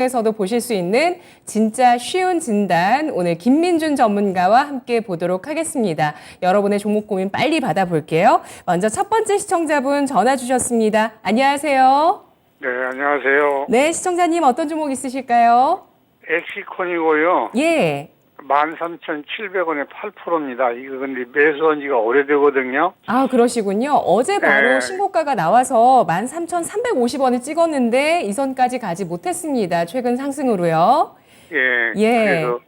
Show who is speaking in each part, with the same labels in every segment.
Speaker 1: 에서도 보실 수 있는 진짜 쉬운 진단, 오늘 김민준 전문가와 함께 보도록 하겠습니다. 여러분의 종목 고민 빨리 받아볼게요. 먼저 첫 번째 시청자분 전화 주셨습니다. 안녕하세요.
Speaker 2: 네, 안녕하세요.
Speaker 1: 네, 시청자님 어떤 종목 있으실까요?
Speaker 2: 엑시콘이고요.
Speaker 1: 예.
Speaker 2: 13,700원에 8%입니다. 이거 근데 매수한 지가 오래되거든요.
Speaker 1: 아, 그러시군요. 어제 바로
Speaker 2: 네.
Speaker 1: 신고가가 나와서 13,350원을 찍었는데 이 선까지 가지 못했습니다. 최근 상승으로요.
Speaker 2: 예.
Speaker 1: 예.
Speaker 2: 그래서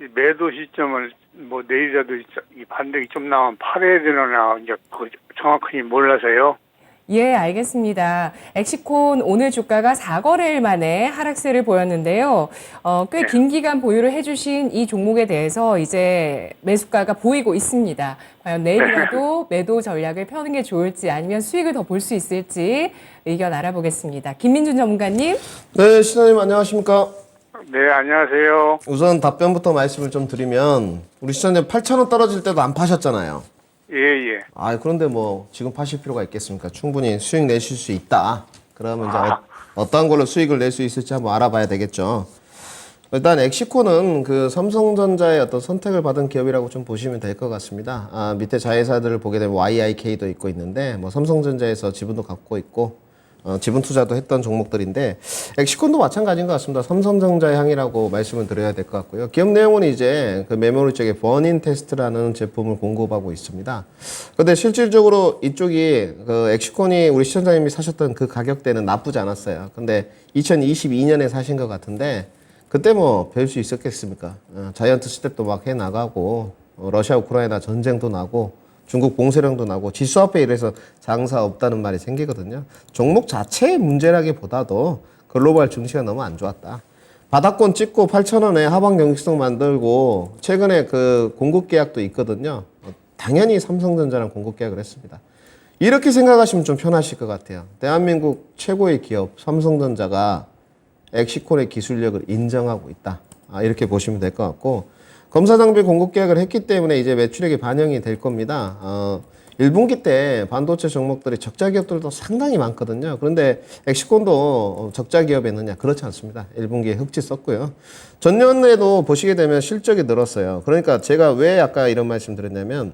Speaker 2: 이 매도 시점을 뭐 내일이라도 이 반등이 좀 나오면 팔아야 되나 이제 정확히 몰라서요.
Speaker 1: 예, 알겠습니다. 엑시콘 오늘 주가가 4거래일 만에 하락세를 보였는데요. 꽤 긴 기간 보유를 해주신 이 종목에 대해서 이제 매수가가 보이고 있습니다. 과연 내일이라도 매도 전략을 펴는 게 좋을지 아니면 수익을 더 볼 수 있을지 의견 알아보겠습니다. 김민준 전문가님.
Speaker 3: 네, 시장님 안녕하십니까?
Speaker 2: 네, 안녕하세요.
Speaker 3: 우선 답변부터 말씀을 좀 드리면 우리 시장님 8,000원 떨어질 때도 안 파셨잖아요.
Speaker 2: 예, 예.
Speaker 3: 그런데 뭐 지금 파실 필요가 있겠습니까? 충분히 수익 내실 수 있다. 그러면 이제 어떠한 걸로 수익을 낼 수 있을지 한번 알아봐야 되겠죠. 일단 엑시콘은 그 삼성전자의 어떤 선택을 받은 기업이라고 좀 보시면 될 것 같습니다. 밑에 자회사들을 보게 되면 YIK도 있고 있는데 뭐 삼성전자에서 지분도 갖고 있고 지분 투자도 했던 종목들인데 엑시콘도 마찬가지인 것 같습니다. 삼성전자의 향이라고 말씀을 드려야 될 것 같고요. 기업 내용은 이제 그 메모리 쪽에 버닌 테스트라는 제품을 공급하고 있습니다. 그런데 실질적으로 이쪽이 그 엑시콘이 우리 시청자님이 사셨던 그 가격대는 나쁘지 않았어요. 근데 2022년에 사신 것 같은데 그때 뭐 별 수 있었겠습니까? 자이언트 스텝도 막 해 나가고 러시아 우크라이나 전쟁도 나고 중국 봉쇄령도 나고 지수 앞에 이래서 장사 없다는 말이 생기거든요. 종목 자체의 문제라기보다도 글로벌 증시가 너무 안 좋았다. 바닥권 찍고 8,000원에 하방 경직성 만들고 최근에 그 공급 계약도 있거든요. 당연히 삼성전자랑 공급 계약을 했습니다. 이렇게 생각하시면 좀 편하실 것 같아요. 대한민국 최고의 기업 삼성전자가 엑시콘의 기술력을 인정하고 있다. 이렇게 보시면 될 것 같고 검사장비 공급 계약을 했기 때문에 이제 매출액이 반영이 될 겁니다. 1분기 때 반도체 종목들이 적자 기업들도 상당히 많거든요. 그런데 엑시콘도 적자 기업에 있느냐? 그렇지 않습니다. 1분기에 흑지 썼고요. 전년에도 보시게 되면 실적이 늘었어요. 그러니까 제가 왜 아까 이런 말씀 드렸냐면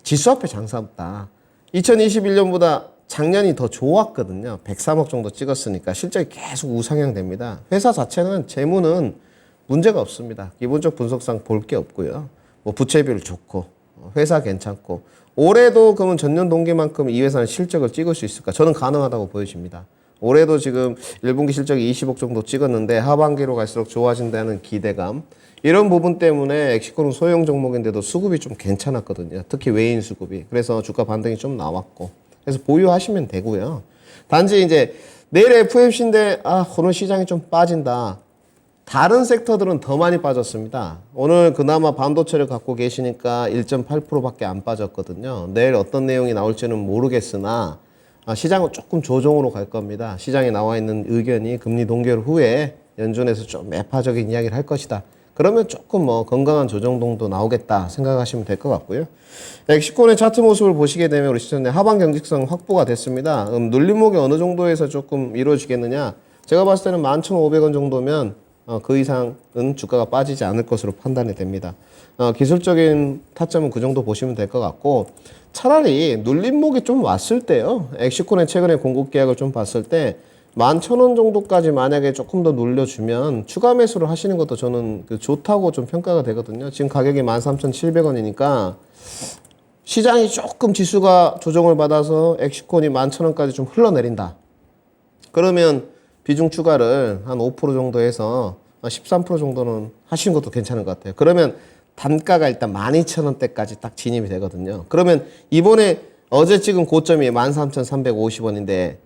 Speaker 3: 지수 앞에 장사 없다. 2021년보다 작년이 더 좋았거든요. 103억 정도 찍었으니까 실적이 계속 우상향 됩니다. 회사 자체는 재무는 문제가 없습니다. 기본적 분석상 볼 게 없고요. 뭐 부채 비율 좋고 회사 괜찮고 올해도 그러면 전년 동기만큼 이 회사는 실적을 찍을 수 있을까? 저는 가능하다고 보여집니다. 올해도 지금 1분기 실적이 20억 정도 찍었는데 하반기로 갈수록 좋아진다는 기대감 이런 부분 때문에 엑시콘은 소형 종목인데도 수급이 좀 괜찮았거든요. 특히 외인 수급이. 그래서 주가 반등이 좀 나왔고 그래서 보유하시면 되고요. 단지 이제 내일 FMC인데 오늘 시장이 좀 빠진다. 다른 섹터들은 더 많이 빠졌습니다. 오늘 그나마 반도체를 갖고 계시니까 1.8%밖에 안 빠졌거든요. 내일 어떤 내용이 나올지는 모르겠으나 시장은 조금 조정으로 갈 겁니다. 시장에 나와 있는 의견이 금리 동결 후에 연준에서 좀 매파적인 이야기를 할 것이다. 그러면 조금 뭐 건강한 조정동도 나오겠다 생각하시면 될 것 같고요. 엑시콘의 차트 모습을 보시게 되면 우리 시청자 하방 경직성 확보가 됐습니다. 눌림목이 어느 정도에서 조금 이루어지겠느냐? 제가 봤을 때는 11,500원 정도면 그 이상은 주가가 빠지지 않을 것으로 판단이 됩니다. 기술적인 타점은 그 정도 보시면 될 것 같고 차라리 눌림목이 좀 왔을 때요. 엑시콘의 최근에 공급 계약을 좀 봤을 때 11,000원 정도까지 만약에 조금 더 눌려주면 추가 매수를 하시는 것도 저는 좋다고 좀 평가가 되거든요. 지금 가격이 13,700원이니까 시장이 조금 지수가 조정을 받아서 엑시콘이 11,000원까지 좀 흘러내린다. 그러면 비중 추가를 한 5% 정도 해서 13% 정도는 하시는 것도 괜찮은 것 같아요. 그러면 단가가 일단 12,000원대까지 딱 진입이 되거든요. 그러면 이번에 어제 찍은 고점이 13,350원인데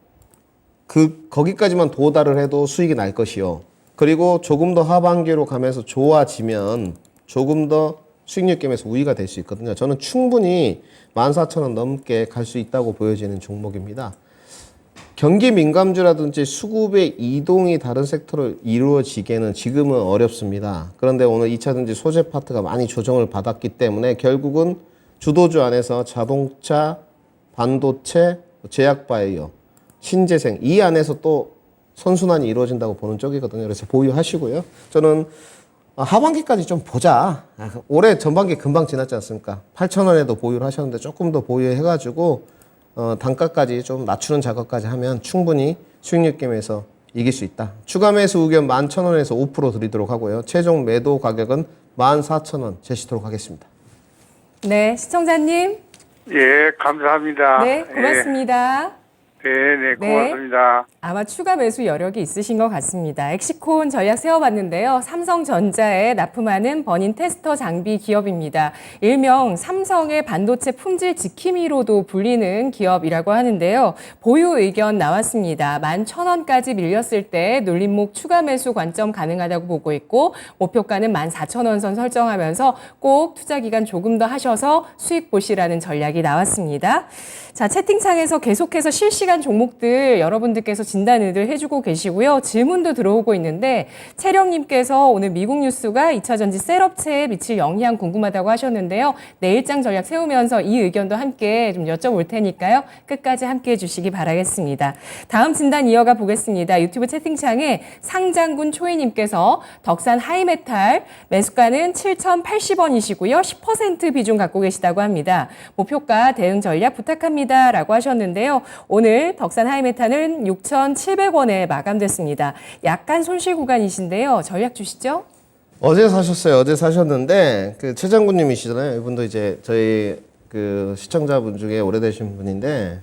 Speaker 3: 거기까지만 도달을 해도 수익이 날 것이요. 그리고 조금 더 하반기로 가면서 좋아지면 조금 더 수익률 게임에서 우위가 될 수 있거든요. 저는 충분히 14,000원 넘게 갈 수 있다고 보여지는 종목입니다. 경기 민감주라든지 수급의 이동이 다른 섹터로 이루어지기에는 지금은 어렵습니다. 그런데 오늘 2차전지 소재 파트가 많이 조정을 받았기 때문에 결국은 주도주 안에서 자동차, 반도체, 제약바이오, 신재생 이 안에서 또 선순환이 이루어진다고 보는 쪽이거든요. 그래서 보유하시고요. 저는 하반기까지 좀 보자. 올해 전반기 금방 지났지 않습니까? 8,000원에도 보유를 하셨는데 조금 더 보유해가지고 단가까지 좀 낮추는 작업까지 하면 충분히 수익률 게임에서 이길 수 있다. 추가 매수 의견 11,000원에서 5% 드리도록 하고요. 최종 매도 가격은 14,000원 제시도록 하겠습니다.
Speaker 1: 네, 시청자님.
Speaker 2: 예, 감사합니다.
Speaker 1: 네, 고맙습니다.
Speaker 2: 네, 네, 고맙습니다.
Speaker 1: 아마 추가 매수 여력이 있으신 것 같습니다. 엑시콘 전략 세워봤는데요. 삼성전자에 납품하는 버닌 테스터 장비 기업입니다. 일명 삼성의 반도체 품질 지킴이로도 불리는 기업이라고 하는데요. 보유 의견 나왔습니다. 11,000원까지 밀렸을 때 눌림목 추가 매수 관점 가능하다고 보고 있고 목표가는 14,000원 선 설정하면서 꼭 투자 기간 조금 더 하셔서 수익 보시라는 전략이 나왔습니다. 자, 채팅창에서 계속해서 실시간 종목들 여러분들께서 진단을 해주고 계시고요. 질문도 들어오고 있는데 채령님께서 오늘 미국 뉴스가 2차 전지 셀업체에 미칠 영향 궁금하다고 하셨는데요. 내일장 전략 세우면서 이 의견도 함께 좀 여쭤볼 테니까요. 끝까지 함께 해주시기 바라겠습니다. 다음 진단 이어가 보겠습니다. 유튜브 채팅창에 상장군 초이님께서 덕산 하이메탈 매수가는 7,080원이시고요. 10% 비중 갖고 계시다고 합니다. 목표가 대응 전략 부탁합니다. 라고 하셨는데요. 오늘 덕산 하이메탈은 6,700원에 마감됐습니다. 약간 손실 구간이신데요. 전략 주시죠.
Speaker 3: 어제 사셨어요. 어제 사셨는데 그 최장군님이시잖아요. 이분도 이제 저희 그 시청자분 중에 오래되신 분인데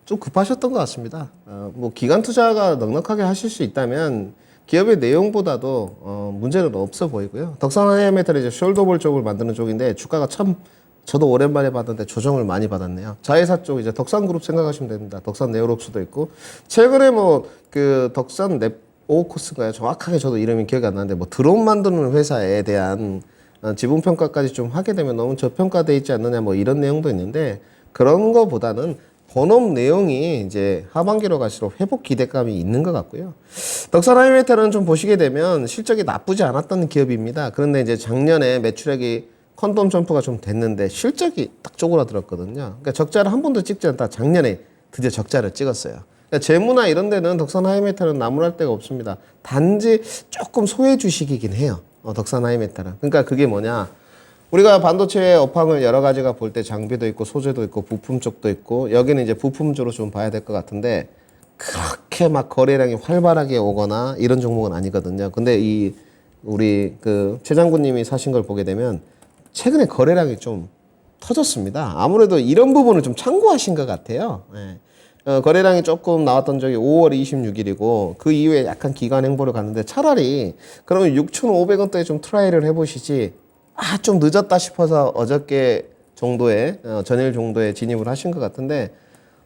Speaker 3: 좀 급하셨던 것 같습니다. 뭐 기간 투자가 넉넉하게 하실 수 있다면 기업의 내용보다도 문제는 없어 보이고요. 덕산 하이메탈이 이제 숄더볼 쪽을 만드는 쪽인데 주가가 참 저도 오랜만에 봤는데 조정을 많이 받았네요. 자회사 쪽 이제 덕산그룹 생각하시면 됩니다. 덕산 네오롭스도 있고 최근에 뭐 그 덕산 랩오코스인가요? 정확하게 저도 이름이 기억이 안 나는데 뭐 드론 만드는 회사에 대한 지분 평가까지 좀 하게 되면 너무 저평가돼 있지 않느냐 뭐 이런 내용도 있는데 그런 거보다는 본업 내용이 이제 하반기로 갈수록 회복 기대감이 있는 것 같고요. 덕산 하이메탈은 좀 보시게 되면 실적이 나쁘지 않았던 기업입니다. 그런데 이제 작년에 매출액이 퀀텀 점프가 좀 됐는데 실적이 딱 쪼그라들었거든요. 그러니까 적자를 한 번도 찍지 않다 작년에 드디어 적자를 찍었어요. 그러니까 재무나 이런 데는 덕산 하이메탈은 나무랄 데가 없습니다. 단지 조금 소외 주식이긴 해요. 덕산 하이메탈은. 그러니까 그게 뭐냐. 우리가 반도체 업황을 여러 가지가 볼 때 장비도 있고 소재도 있고 부품 쪽도 있고 여기는 이제 부품주로 좀 봐야 될 것 같은데 그렇게 막 거래량이 활발하게 오거나 이런 종목은 아니거든요. 근데 이 우리 그 최 장군님이 사신 걸 보게 되면 최근에 거래량이 좀 터졌습니다. 아무래도 이런 부분을 좀 참고하신 것 같아요. 네. 거래량이 조금 나왔던 적이 5월 26일이고 그 이후에 약간 기간 행보를 갔는데 차라리 그러면 6,500원대에 좀 트라이를 해보시지 좀 늦었다 싶어서 어저께 정도에 전일 정도에 진입을 하신 것 같은데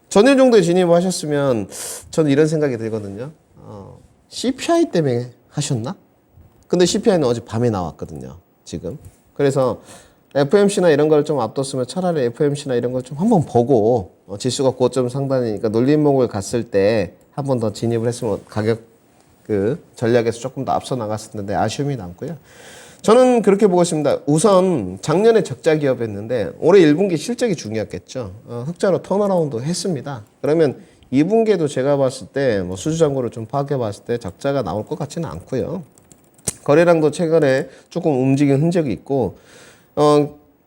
Speaker 3: 전일 정도에 진입을 하셨으면 저는 이런 생각이 들거든요. CPI 때문에 하셨나? 근데 CPI는 어제 밤에 나왔거든요. 지금. 그래서 FMC나 이런 걸 좀 앞뒀으면 차라리 FMC나 이런 걸 좀 한번 보고 지수가 고점 상단이니까 눌림목을 갔을 때 한 번 더 진입을 했으면 가격 그 전략에서 조금 더 앞서 나갔을 텐데 아쉬움이 남고요. 저는 그렇게 보고 있습니다. 우선 작년에 적자 기업이었는데 올해 1분기 실적이 중요했겠죠. 흑자로 턴어라운드 했습니다. 그러면 2분기에도 제가 봤을 때 뭐 수주잔고를 좀 파악해 봤을 때 적자가 나올 것 같지는 않고요. 거래량도 최근에 조금 움직인 흔적이 있고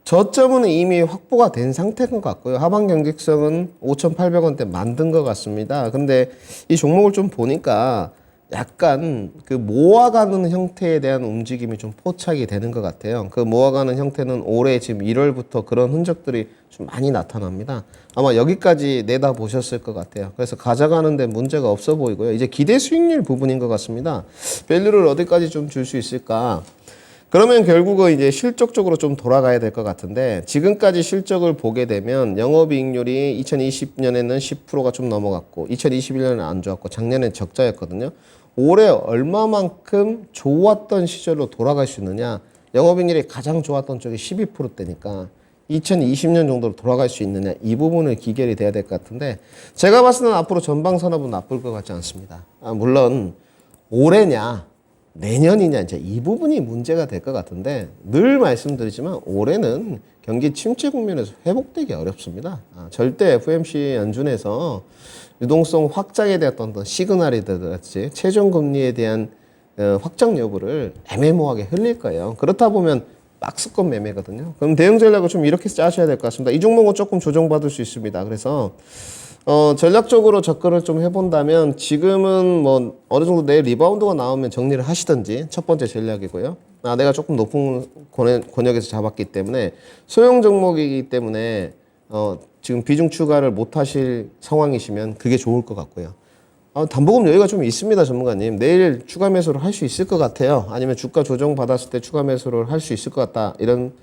Speaker 3: 저점은 이미 확보가 된 상태인 것 같고요. 하반 경직성은 5,800원대 만든 것 같습니다. 근데 이 종목을 좀 보니까 약간 그 모아가는 형태에 대한 움직임이 좀 포착이 되는 것 같아요. 그 모아가는 형태는 올해 지금 1월부터 그런 흔적들이 좀 많이 나타납니다. 아마 여기까지 내다 보셨을 것 같아요. 그래서 가져가는데 문제가 없어 보이고요. 이제 기대 수익률 부분인 것 같습니다. 밸류를 어디까지 좀 줄 수 있을까? 그러면 결국은 이제 실적 쪽으로 좀 돌아가야 될 것 같은데 지금까지 실적을 보게 되면 영업이익률이 2020년에는 10%가 좀 넘어갔고 2021년에는 안 좋았고 작년엔 적자였거든요. 올해 얼마만큼 좋았던 시절로 돌아갈 수 있느냐. 영업이익률이 가장 좋았던 쪽이 12%대니까 2020년 정도로 돌아갈 수 있느냐. 이 부분을 기결이 돼야 될 것 같은데 제가 봤을 때는 앞으로 전방산업은 나쁠 것 같지 않습니다. 물론 올해냐 내년이냐 이제 이 부분이 문제가 될 것 같은데 늘 말씀드리지만 올해는 경기 침체 국면에서 회복되기 어렵습니다. 절대 FMC 연준에서 유동성 확장에 대한 어떤 시그널이든지 최종 금리에 대한 확정 여부를 애매모호하게 흘릴 거예요. 그렇다 보면 박스권 매매거든요. 그럼 대응 전략을 좀 이렇게 짜셔야 될 것 같습니다. 이 종목은 조금 조정받을 수 있습니다. 그래서 전략적으로 접근을 좀 해본다면 지금은 뭐 어느 정도 내일 리바운드가 나오면 정리를 하시든지 첫 번째 전략이고요. 내가 조금 높은 권역에서 잡았기 때문에 소형 종목이기 때문에 지금 비중 추가를 못 하실 상황이시면 그게 좋을 것 같고요. 담보금 여유가 좀 있습니다, 전문가님. 내일 추가 매수를 할 수 있을 것 같아요. 아니면 주가 조정 받았을 때 추가 매수를 할 수 있을 것 같다. 이런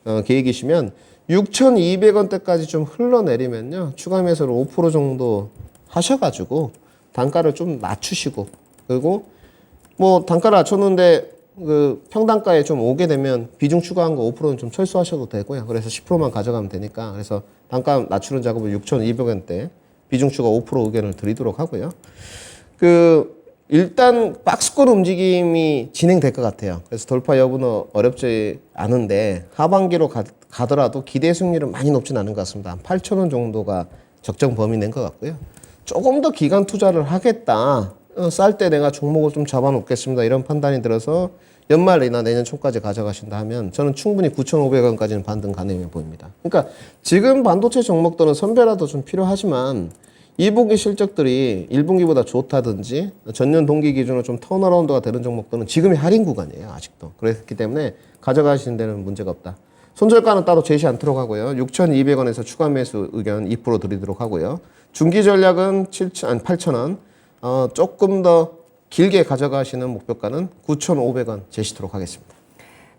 Speaker 3: 계획이시면 6,200원대까지 좀 흘러내리면요. 추가 매수를 5% 정도 하셔가지고 단가를 좀 낮추시고 그리고 뭐 단가를 낮췄는데 그 평단가에 좀 오게 되면 비중 추가한 거 5%는 좀 철수하셔도 되고요. 그래서 10%만 가져가면 되니까 그래서 단가 낮추는 작업을 6,200원대 비중 추가 5% 의견을 드리도록 하고요. 일단 박스권 움직임이 진행될 것 같아요. 그래서 돌파 여부는 어렵지 않은데 하반기로 가더라도 기대 승률은 많이 높진 않은 것 같습니다. 한 8,000원 정도가 적정 범위 낸 것 같고요. 조금 더 기간 투자를 하겠다. 쌀 때 내가 종목을 좀 잡아놓겠습니다. 이런 판단이 들어서 연말이나 내년 초까지 가져가신다 하면 저는 충분히 9,500원까지는 반등 가능해 보입니다. 그러니까 지금 반도체 종목들은 선별화도 좀 필요하지만 2분기 실적들이 1분기보다 좋다든지 전년 동기 기준으로 좀 턴어라운드가 되는 종목들은 지금이 할인 구간이에요. 아직도. 그렇기 때문에 가져가시는 데는 문제가 없다. 손절가는 따로 제시 않도록 하고요. 6,200원에서 추가 매수 의견 2% 드리도록 하고요. 중기 전략은 8,000원. 조금 더 길게 가져가시는 목표가는 9,500원 제시토록 하겠습니다.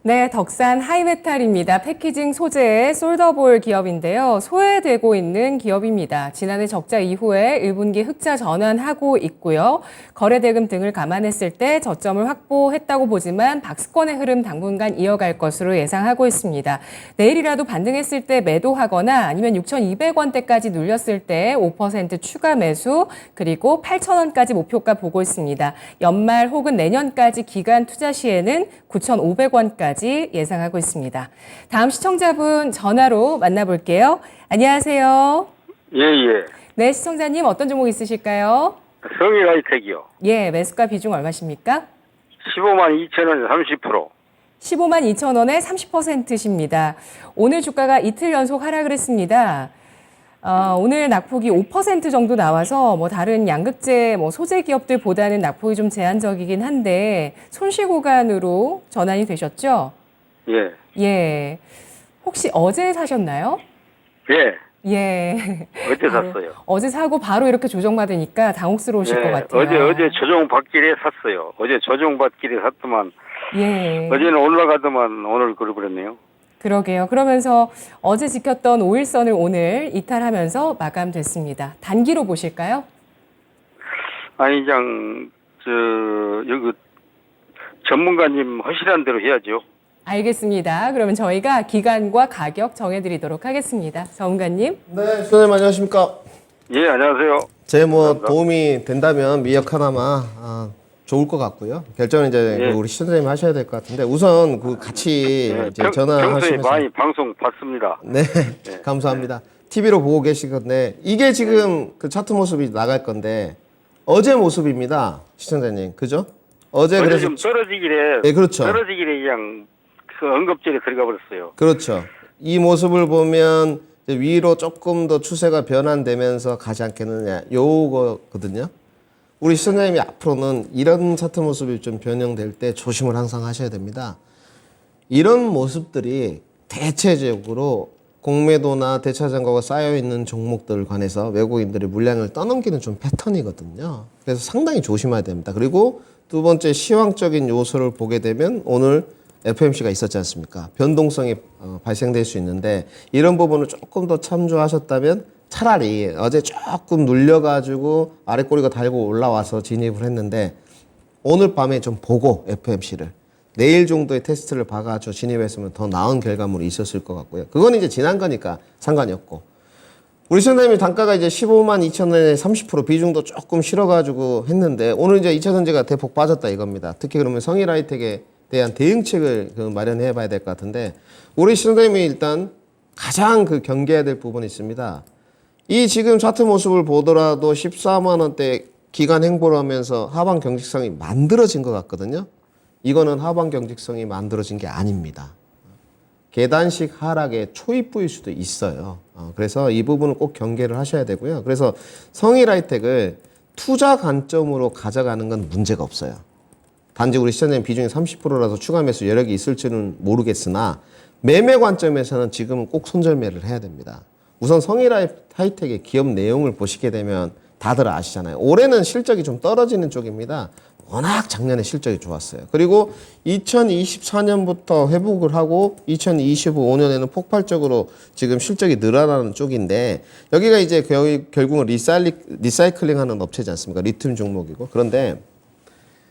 Speaker 1: 네, 덕산 하이메탈입니다. 패키징 소재의 솔더볼 기업인데요. 소외되고 있는 기업입니다. 지난해 적자 이후에 1분기 흑자 전환하고 있고요. 거래대금 등을 감안했을 때 저점을 확보했다고 보지만 박스권의 흐름 당분간 이어갈 것으로 예상하고 있습니다. 내일이라도 반등했을 때 매도하거나 아니면 6,200원대까지 눌렸을 때 5% 추가 매수 그리고 8,000원까지 목표가 보고 있습니다. 연말 혹은 내년까지 기간 투자 시에는 9,500원까지 예상하고 있습니다. 다음 시청자분 전화로 만나볼게요. 안녕하세요.
Speaker 2: 예.
Speaker 1: 네, 시청자님 어떤 종목 있으실까요?
Speaker 2: 성일하이텍이요.
Speaker 1: 예, 매수가 비중 얼마십니까?
Speaker 2: 15만 2천 원에 30%.
Speaker 1: 15만 2천 원에 30%십니다. 오늘 주가가 이틀 연속 하락을 했습니다. 오늘 낙폭이 5% 정도 나와서 뭐 다른 양극재 소재 기업들보다는 낙폭이 좀 제한적이긴 한데 손실 구간으로 전환이 되셨죠?
Speaker 2: 예.
Speaker 1: 예. 혹시 어제 사셨나요?
Speaker 2: 예.
Speaker 1: 예.
Speaker 2: 어제 샀어요.
Speaker 1: 어제 사고 바로 이렇게 조정받으니까 당혹스러우실 것 같아요.
Speaker 2: 어제 조정받길에 샀어요. 어제 조정받길에 샀더만
Speaker 1: 예.
Speaker 2: 어제는 올라가더만 오늘 그러버렸네요.
Speaker 1: 그러게요. 그러면서 어제 지켰던 5일선을 오늘 이탈하면서 마감됐습니다. 단기로 보실까요?
Speaker 2: 아니 여기 전문가님 허실한 대로 해야죠.
Speaker 1: 알겠습니다. 그러면 저희가 기간과 가격 정해드리도록 하겠습니다. 전문가님.
Speaker 3: 네, 선생님 안녕하십니까?
Speaker 2: 예, 안녕하세요.
Speaker 3: 제
Speaker 2: 감사합니다.
Speaker 3: 도움이 된다면 미역 하나만 좋을 것 같고요. 결정은 이제
Speaker 2: 예.
Speaker 3: 우리 시청자님 하셔야 될 것 같은데 우선 같이 이제
Speaker 2: 평소에
Speaker 3: 전화하시면서
Speaker 2: 많이 방송 봤습니다.
Speaker 3: 네, 감사합니다. TV로 보고 계실 건데 이게 지금 그 차트 모습이 나갈 건데 어제 모습입니다, 시청자님. 그죠? 어제 그래서
Speaker 2: 좀 떨어지길래
Speaker 3: 네, 그렇죠.
Speaker 2: 떨어지길래 그냥 그 언급절에 들어가 버렸어요.
Speaker 3: 그렇죠. 이 모습을 보면 이제 위로 조금 더 추세가 변환되면서 가지 않겠느냐 요거거든요. 우리 시청자님이 앞으로는 이런 차트 모습이 좀 변형될 때 조심을 항상 하셔야 됩니다. 이런 모습들이 대체적으로 공매도나 대차장고가 쌓여있는 종목들 관해서 외국인들이 물량을 떠넘기는 좀 패턴이거든요. 그래서 상당히 조심해야 됩니다. 그리고 두 번째 시황적인 요소를 보게 되면 오늘 FMC가 있었지 않습니까? 변동성이 발생될 수 있는데 이런 부분을 조금 더 참조하셨다면 차라리 어제 조금 눌려가지고 아랫꼬리가 달고 올라와서 진입을 했는데 오늘 밤에 좀 보고 FMC를 내일 정도의 테스트를 봐가지고 진입했으면 더 나은 결과물이 있었을 것 같고요. 그건 이제 지난 거니까 상관이 없고 우리 시청자님이 단가가 이제 15만 2천 원에 30% 비중도 조금 실어가지고 했는데 오늘 이제 2차 전지가 대폭 빠졌다 이겁니다. 특히 그러면 성일하이텍에 대한 대응책을 마련해 봐야 될 것 같은데 우리 시청자님이 일단 가장 경계해야 될 부분이 있습니다. 이 지금 차트 모습을 보더라도 14만 원대 기간 행보를 하면서 하방 경직성이 만들어진 것 같거든요. 이거는 하방 경직성이 만들어진 게 아닙니다. 계단식 하락의 초입부일 수도 있어요. 그래서 이 부분을 꼭 경계를 하셔야 되고요. 그래서 성일하이텍을 투자 관점으로 가져가는 건 문제가 없어요. 단지 우리 시장님 비중이 30%라서 추가 매수 여력이 있을지는 모르겠으나 매매 관점에서는 지금은 꼭 손절매를 해야 됩니다. 우선 성일하이텍의 기업 내용을 보시게 되면 다들 아시잖아요. 올해는 실적이 좀 떨어지는 쪽입니다. 워낙 작년에 실적이 좋았어요. 그리고 2024년부터 회복을 하고 2025년에는 폭발적으로 지금 실적이 늘어나는 쪽인데 여기가 이제 결국은 리사이클링 하는 업체지 않습니까? 리튬 종목이고. 그런데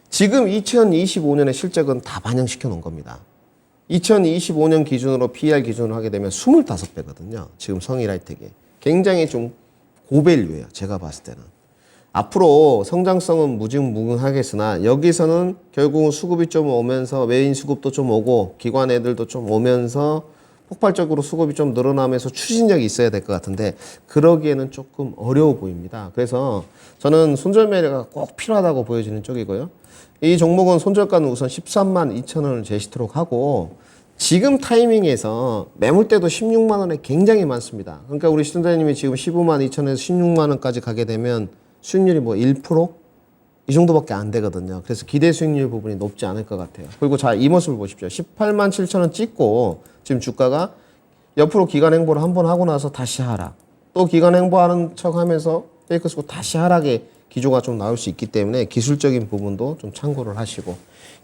Speaker 3: 지금 2025년의 실적은 다 반영시켜 놓은 겁니다. 2025년 기준으로 PER 기준으로 하게 되면 25배거든요. 지금 성일하이텍이. 굉장히 좀 고밸류예요. 제가 봤을 때는. 앞으로 성장성은 무궁무진하겠으나 여기서는 결국은 수급이 좀 오면서 외인 수급도 좀 오고 기관 애들도 좀 오면서 폭발적으로 수급이 좀 늘어나면서 추진력이 있어야 될 것 같은데 그러기에는 조금 어려워 보입니다. 그래서 저는 손절 매매가 꼭 필요하다고 보여지는 쪽이고요. 이 종목은 손절가는 우선 13만 2천 원을 제시토록 하고 지금 타이밍에서 매물대도 16만 원에 굉장히 많습니다. 그러니까 우리 시청자님이 지금 15만 2천 원에서 16만 원까지 가게 되면 수익률이 뭐 1%? 이 정도밖에 안 되거든요. 그래서 기대 수익률 부분이 높지 않을 것 같아요. 그리고 자, 이 모습을 보십시오. 18만 7천 원 찍고 지금 주가가 옆으로 기간 행보를 한번 하고 나서 다시 하락. 또 기간 행보하는 척 하면서 페이크 쓰고 다시 하락의 기조가 좀 나올 수 있기 때문에 기술적인 부분도 좀 참고를 하시고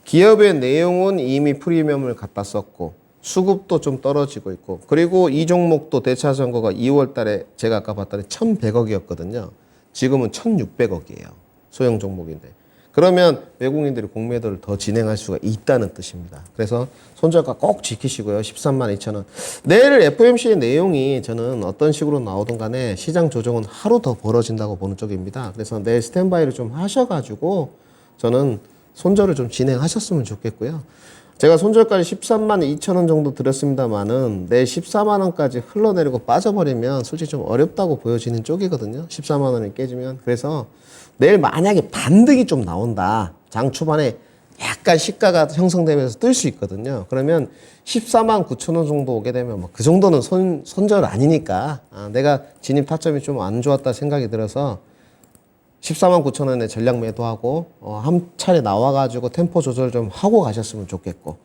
Speaker 3: 기업의 내용은 이미 프리미엄을 갖다 썼고 수급도 좀 떨어지고 있고 그리고 이 종목도 대차 선거가 2월 달에 제가 아까 봤더니 1,100억이었거든요. 지금은 1,600억이에요. 소형 종목인데. 그러면 외국인들이 공매도를 더 진행할 수가 있다는 뜻입니다. 그래서 손절가 꼭 지키시고요. 13만 2천 원. 내일 FOMC의 내용이 저는 어떤 식으로 나오든 간에 시장 조정은 하루 더 벌어진다고 보는 쪽입니다. 그래서 내일 스탠바이를 좀 하셔가지고 저는 손절을 좀 진행하셨으면 좋겠고요. 제가 손절까지 13만 2천 원 정도 드렸습니다만은 내일 14만 원까지 흘러내리고 빠져버리면 솔직히 좀 어렵다고 보여지는 쪽이거든요. 14만 원이 깨지면. 그래서 내일 만약에 반등이 좀 나온다. 장 초반에 약간 시가가 형성되면서 뜰 수 있거든요. 그러면 14만 9천 원 정도 오게 되면 뭐 그 정도는 손절 아니니까 내가 진입 타점이 좀 안 좋았다 생각이 들어서 14만 9천 원에 전략 매도하고 한 차례 나와가지고 템포 조절 좀 하고 가셨으면 좋겠고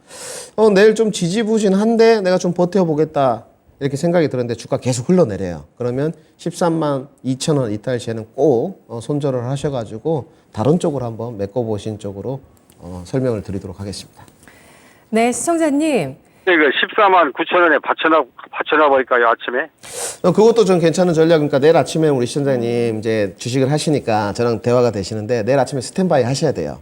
Speaker 3: 내일 좀 지지부진한데 내가 좀 버텨보겠다 이렇게 생각이 들었는데 주가 계속 흘러내려요. 그러면 13만 2천 원 이탈 시에는 꼭 손절을 하셔가지고 다른 쪽으로 한번 메꿔보신 쪽으로 설명을 드리도록 하겠습니다.
Speaker 1: 네, 시청자님.
Speaker 2: 이거 14만 9천 원에 받쳐놔 버릴까요, 아침에?
Speaker 3: 그것도 좀 괜찮은 전략. 그러니까 내일 아침에 우리 시청자님 이제 주식을 하시니까 저랑 대화가 되시는데 내일 아침에 스탠바이 하셔야 돼요.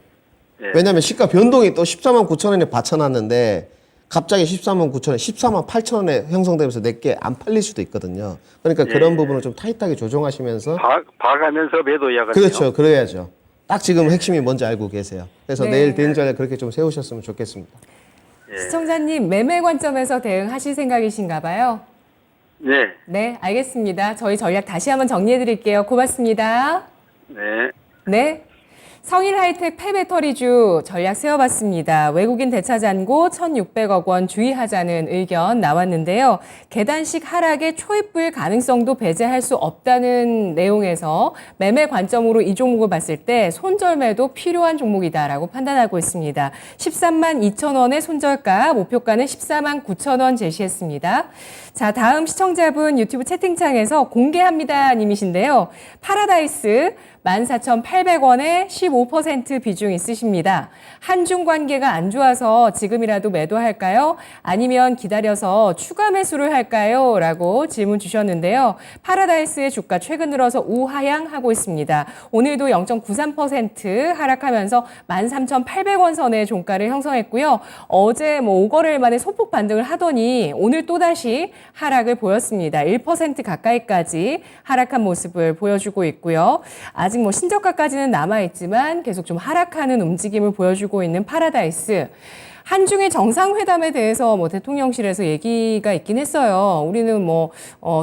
Speaker 2: 예.
Speaker 3: 왜냐하면 시가 변동이 또 14만 9천 원에 받쳐놨는데 갑자기 14만 9천 원, 14만 8천 원에 형성되면서 내게 안 팔릴 수도 있거든요. 그러니까 그런 부분을 좀 타이트하게 조정하시면서
Speaker 2: 봐가면서 매도해야겠네요.
Speaker 3: 그렇죠. 그래야죠. 딱 지금 핵심이 뭔지 알고 계세요. 그래서
Speaker 1: 네.
Speaker 3: 내일 대응 전략 그렇게 좀 세우셨으면 좋겠습니다.
Speaker 1: 시청자님 매매 관점에서 대응하실 생각이신가 봐요.
Speaker 2: 네.
Speaker 1: 네, 알겠습니다. 저희 전략 다시 한번 정리해 드릴게요. 고맙습니다.
Speaker 2: 네.
Speaker 1: 네. 성일하이텍 폐배터리주 전략 세워봤습니다. 외국인 대차 잔고 1,600억 원 주의하자는 의견 나왔는데요. 계단식 하락의 초입부일 가능성도 배제할 수 없다는 내용에서 매매 관점으로 이 종목을 봤을 때 손절매도 필요한 종목이다라고 판단하고 있습니다. 13만 2천 원의 손절가, 목표가는 14만 9천 원 제시했습니다. 자, 다음 시청자분 유튜브 채팅창에서 공개합니다 님이신데요. 파라다이스 14,800원에 15% 비중 있으십니다. 한중 관계가 안 좋아서 지금이라도 매도할까요? 아니면 기다려서 추가 매수를 할까요? 라고 질문 주셨는데요. 파라다이스의 주가 최근 들어서 우하향하고 있습니다. 오늘도 0.93% 하락하면서 13,800원 선의 종가를 형성했고요. 어제 5거래일 만에 소폭 반등을 하더니 오늘 또다시 하락을 보였습니다. 1% 가까이까지 하락한 모습을 보여주고 있고요. 아직 신저가까지는 남아있지만 계속 좀 하락하는 움직임을 보여주고 있는 파라다이스. 한중일 정상회담에 대해서 뭐 대통령실에서 얘기가 있긴 했어요. 우리는 뭐